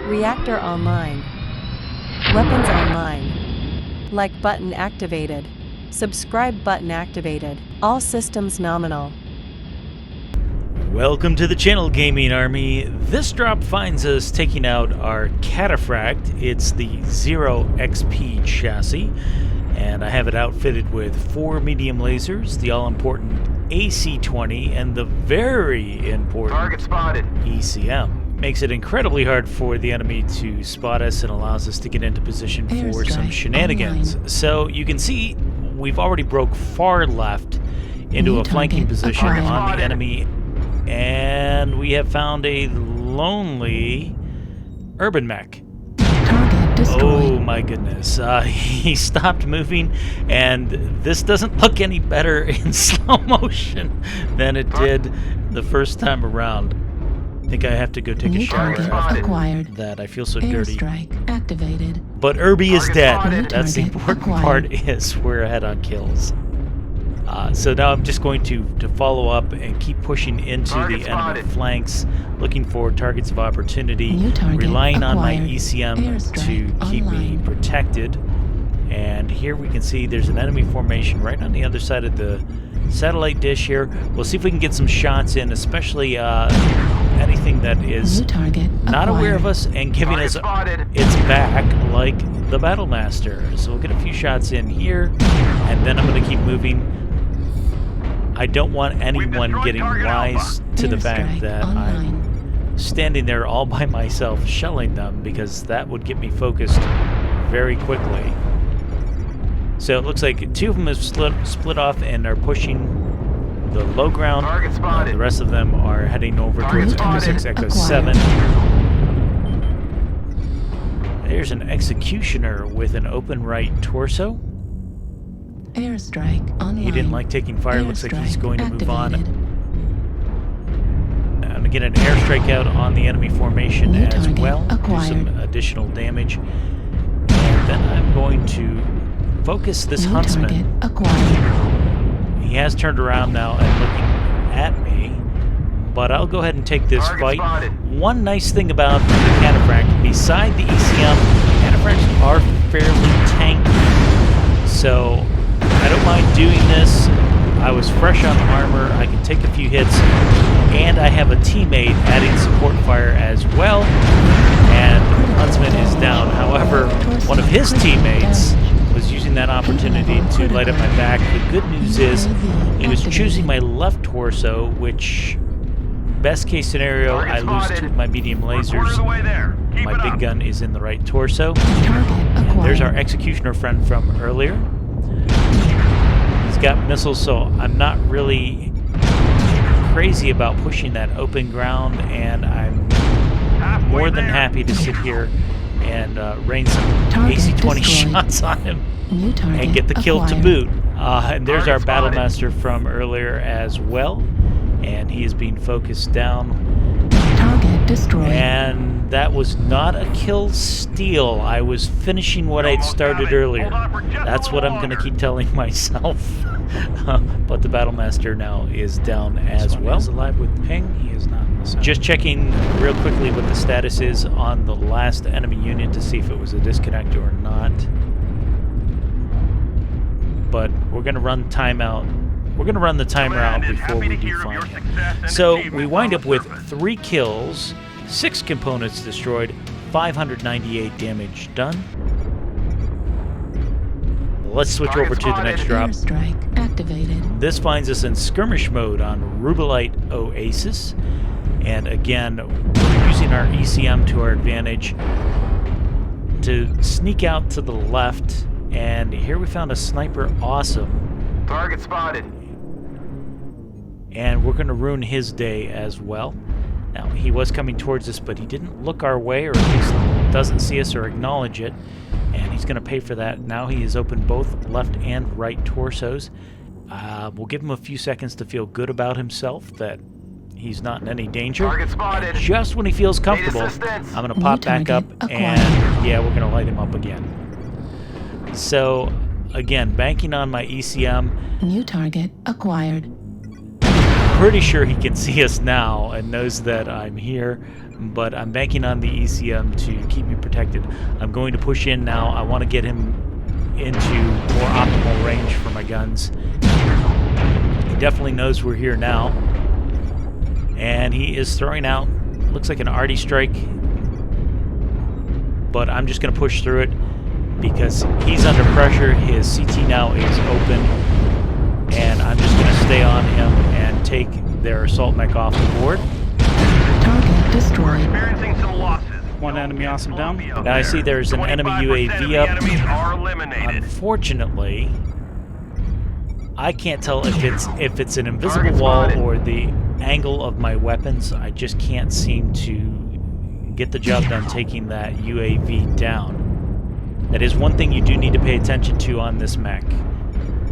Reactor online. Weapons online. Like button activated. Subscribe button activated. All systems nominal. Welcome to the channel, Gaming Army. This drop finds us taking out our Cataphract. It's the 0 XP chassis, and I have it outfitted with 4 medium lasers, the all-important AC-20, and the very important Target spotted. ECM. Makes it incredibly hard for the enemy to spot us and allows us to get into position for some shenanigans. So you can see we've already broke far left into a flanking position on the enemy, and we have found a lonely urban mech. Oh my goodness, he stopped moving, and this doesn't look any better in slow motion than it did the first time around. I think I have to go take a shower after that. I feel so dirty. Activated. But Irby is dead. That's the important part, is we're ahead on kills. So now I'm just going to follow up and keep pushing into the enemy flanks, looking for targets of opportunity, relying on my ECM to keep me protected. And here we can see there's an enemy formation right on the other side of the satellite dish here. We'll see if we can get some shots in, especially anything that is not aware of us and giving us its back, like the Battlemaster. So we'll get a few shots in here, and then I'm going to keep moving. I don't want anyone getting wise to the fact that I'm standing there all by myself shelling them, because that would get me focused very quickly. So it looks like 2 of them have split off and are pushing the low ground. The rest of them are heading over towards Echo 6, Echo 7. There's an Executioner with an open right torso. Airstrike online. He didn't like taking fire. Looks like he's going to move on. I'm going to get an airstrike out on the enemy formation as well. Do some additional damage. And then I'm going to focus this huntsman. He has turned around now and looking at me, but I'll go ahead and take this fight. One nice thing about the Cataphract, beside the ECM, Cataphracts are fairly tanky, so I don't mind doing this. I was fresh on armor, I can take a few hits, and I have a teammate adding support fire as well, and Huntsman is down. However, one of his teammates was using that opportunity to light up my back. The good news is he was choosing my left torso, which, best case scenario, I lose 2 of my medium lasers. My big gun is in the right torso. And there's our Executioner friend from earlier. He's got missiles, so I'm not really crazy about pushing that open ground, and I'm more than happy to sit here and rain some AC-20 shots on him and get the kill to boot. And there's our Battlemaster from earlier as well, and he is being focused down. Target destroyed. And that was not a kill steal. I was finishing what I'd started earlier. That's what I'm going to keep telling myself. But the Battlemaster now is down as well. He's alive with ping. He is not. Just checking real quickly what the status is on the last enemy unit to see if it was a disconnect or not. But we're going to run timeout. We're going to run the timer out before we do find him. So we wind up with 3 kills, 6 components destroyed, 598 damage done. Let's switch over to the next drop. Airstrike activated. This finds us in skirmish mode on Rubelite Oasis. And again, we're using our ECM to our advantage to sneak out to the left. And here we found a sniper awesome. Target spotted. And we're going to ruin his day as well. Now, he was coming towards us, but he didn't look our way, or at least doesn't see us or acknowledge it. And he's going to pay for that. Now he has opened both left and right torsos. We'll give him a few seconds to feel good about himself, that he's not in any danger. Target spotted. And just when he feels comfortable, I'm going to pop back up, and yeah, we're going to light him up again. So, again, banking on my ECM. New target acquired. pretty sure he can see us now and knows that I'm here, but I'm banking on the ECM to keep me protected. I'm going to push in now. I want to get him into more optimal range for my guns. He definitely knows we're here now. And he is throwing out, looks like an arty strike. But I'm just going to push through it because he's under pressure. His CT now is open. And I'm just going to stay on him and take their assault mech off the board. Target destroyed. Experiencing some losses. One enemy awesome down. Now I see there's an enemy 25% of UAV the up. enemies are eliminated. Unfortunately, I can't tell if it's an invisible wall or the angle of my weapons. I just can't seem to get the job done taking that UAV down. That is one thing you do need to pay attention to on this mech.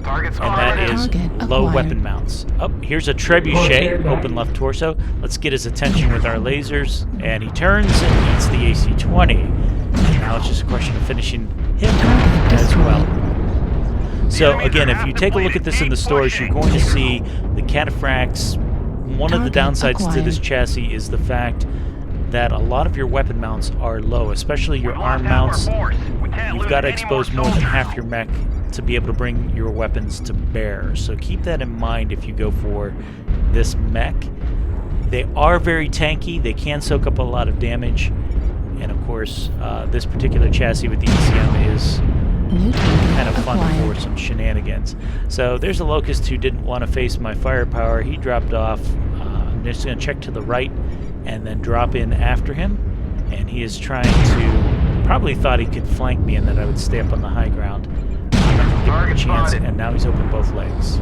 Targets And that is Target low acquired. weapon mounts. Oh, here's a trebuchet, open left torso. Let's get his attention with our lasers. And he turns and eats the AC-20. Now it's just a question of finishing him Target as destroyed. well. So again, if you take a look at this in the stores, you're going to see the Cataphracts. One of the Target downsides to this acquired. chassis is the fact that a lot of your weapon mounts are low, especially your arm mounts. You've got to expose more than half your mech to be able to bring your weapons to bear. So keep that in mind if you go for this mech. They are very tanky. They can soak up a lot of damage. And of course, this particular chassis with the ECM is New target kind of fun acquired. for some shenanigans. So there's a Locust who didn't want to face my firepower. He dropped off. I'm just going to check to the right and then drop in after him. And he is trying to... probably thought he could flank me and that I would stay up on the high ground. I'm not going to give him a Target chance, spotted. and now he's opened both legs.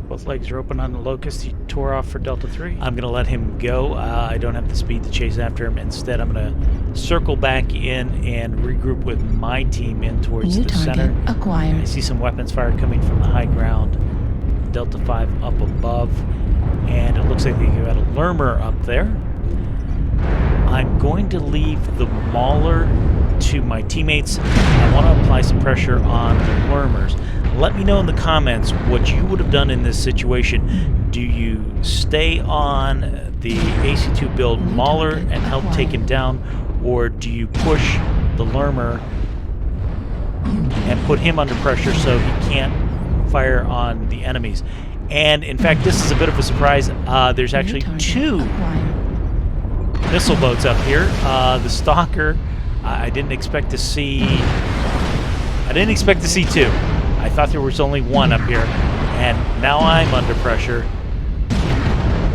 Both legs are open on the Locust. He tore off for Delta 3. I'm going to let him go. I don't have the speed to chase after him. Instead, I'm going to circle back in and regroup with my team in towards New the target center. I acquired. see some weapons fire coming from the high ground. Delta 5 up above. And it looks like they got a Lermer up there. I'm going to leave the Mauler to my teammates. I want to apply some pressure on the Lermers. Let me know in the comments what you would have done in this situation. Do you stay on the AC2 build Mauler and help take him down, or do you push the Lermer and put him under pressure so he can't fire on the enemies? And in fact, this is a bit of a surprise. There's actually New target two acquired. missile boats up here. The Stalker, I didn't expect to see. I didn't expect to see two. I thought there was only one up here, and now I'm under pressure.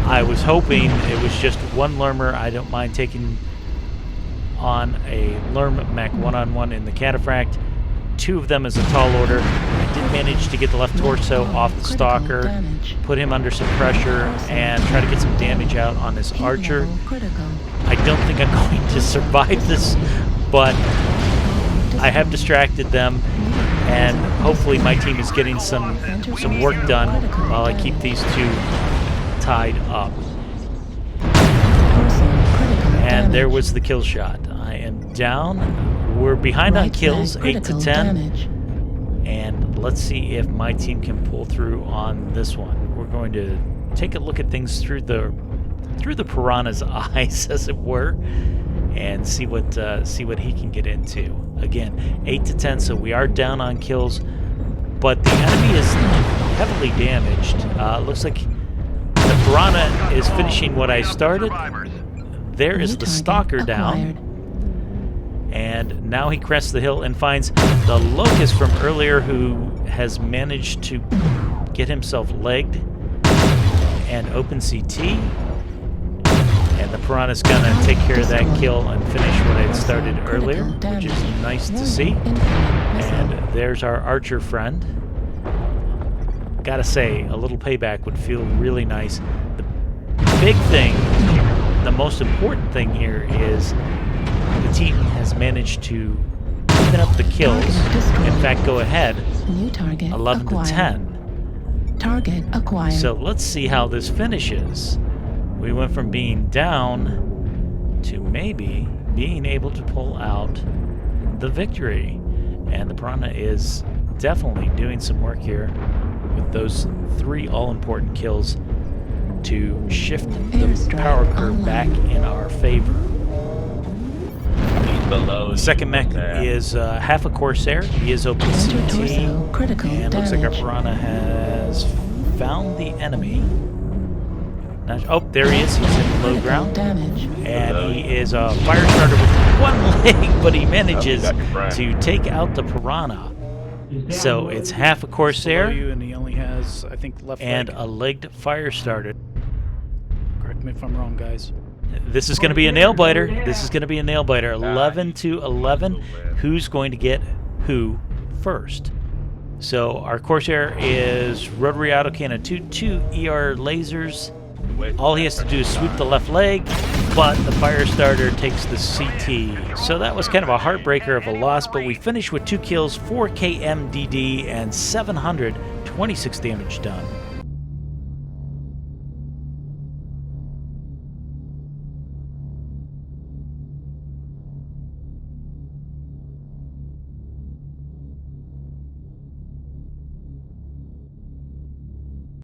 I was hoping it was just one Lermer. I don't mind taking on a Lerm mech one-on-one in the Cataphract. Two of them as a tall order. I did manage to get the left torso off the Critical Stalker, damage. put him under some pressure, and try to get some damage out on this Heat Archer. level critical. I don't think I'm going to survive this, but I have distracted them, and hopefully my team is getting some work done while I keep these two tied up. Torso critical And there damage. was the kill shot. I am down. We're behind on Right kills, leg 8 to critical 10. damage. And let's see if my team can pull through on this one. We're going to take a look at things through the Piranha's eyes, as it were, and see what he can get into. Again, 8 to 10, so we are down on kills, but the enemy is heavily damaged. Looks like the Piranha is finishing what I started. There is New the target Stalker down. acquired. And now he crests the hill and finds the Locust from earlier, who has managed to get himself legged and open CT. And the Piranha's gonna take care of that kill and finish what I'd started earlier, which is nice to see. And there's our Archer friend. Gotta say, a little payback would feel really nice. The big thing, the most important thing here is the team has managed to even up the kills. In fact, go ahead, New target 11 acquired. to 10. Target acquired. So let's see how this finishes. We went from being down to maybe being able to pull out the victory. And the Piranha is definitely doing some work here. with those 3 all-important kills to shift the Airstrike power curve online. back in our favor. Below The second mech is half a Corsair. He is Center OPCT, torso critical and looks like our damage. Piranha has found the enemy. Oh, there he is. He's in low Critical ground. damage. And he is a fire starter with 1 leg, but he manages to take out the Piranha. So it's half a Below Corsair you, and he only has, I think, left and leg. a legged fire starter. Correct me if I'm wrong, guys. This is going to be a nail biter. This is going to be a nail biter. 11 to 11. Who's going to get who first? So our Corsair is rotary autocannon 2 ER lasers. All he has to do is sweep the left leg, but the fire starter takes the CT. So that was kind of a heartbreaker of a loss, but we finished with 2 kills, 4 KMDD, and 726 damage done.